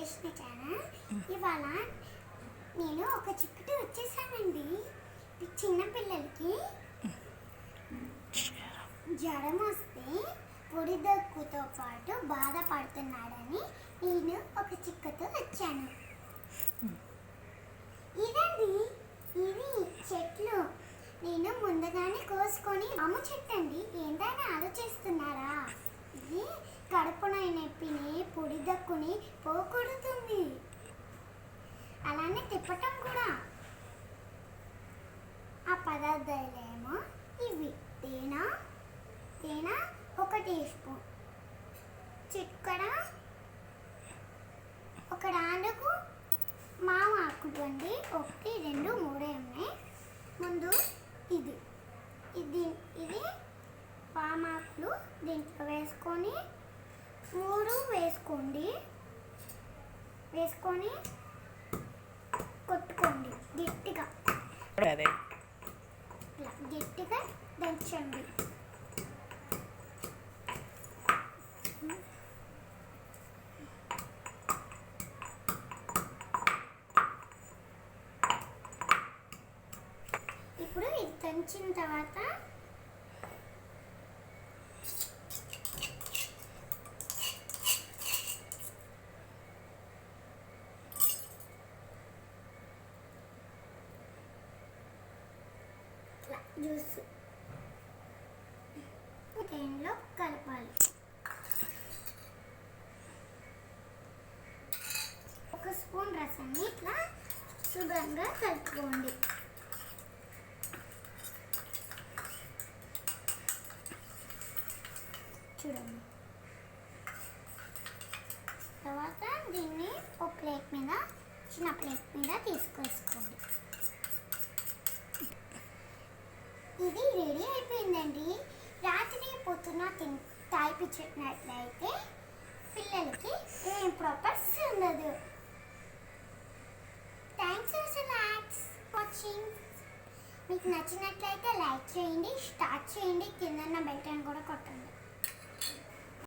చేసిన ఛానల్. ఇవాళ నేను ఒక చిక్కుతో వచ్చేసానండి. చిన్న పిల్లలకి జ్వరం వస్తే పొడి దగ్గుతో పాటు బాధపడుతున్నాడని నేను ఒక చిక్కుతో వచ్చాను. ఇదండి, ఇది చెట్లు నేను ముందుగానే కోసుకొని అమ్ము చెట్టు అండి. ఏంటని ఆలోచిస్తున్నారా? ఇది కడుపున నొప్పిని పొడి దక్కుని పోగొడుతుంది. అలానే తిప్పటం కూడా. ఆ పదార్థాలేమో ఇవి: తేనె 1 టీ స్పూన్, చిక్కడ, 1 డాండుకు మావాకులు అండి. 1, 2, 3 ఉన్నాయి. ముందు ఇది పామాకులు దీంట్లో వేసుకొని 3 వేసుకొని కొట్టుకోండి గట్టిగా. గట్టిగా దంచండి. ఇప్పుడు ఇది దంచిన తర్వాత జ్యూస్ దీనిలో కలపాలి. 1 స్పూన్ రసాన్ని ఇట్లా శుభ్రంగా కలుపుకోండి. చూడండి. తర్వాత దీన్ని ఒక ప్లేట్ మీద, చిన్న ప్లేట్ మీద తీసుకొసుకోండి. ఇది రెడీ అయిపోయిందండి. రాత్రి పొద్దున తాగిపించినట్లయితే పిల్లలకి ఏం ప్రాబ్లమ్స్ ఉండదు. Thanks for watching. మీకు నచ్చినట్లయితే లైక్ చేయండి, స్టార్ట్ చేయండి, కింద బెల్ ఐకాన్ కూడా కొట్టండి.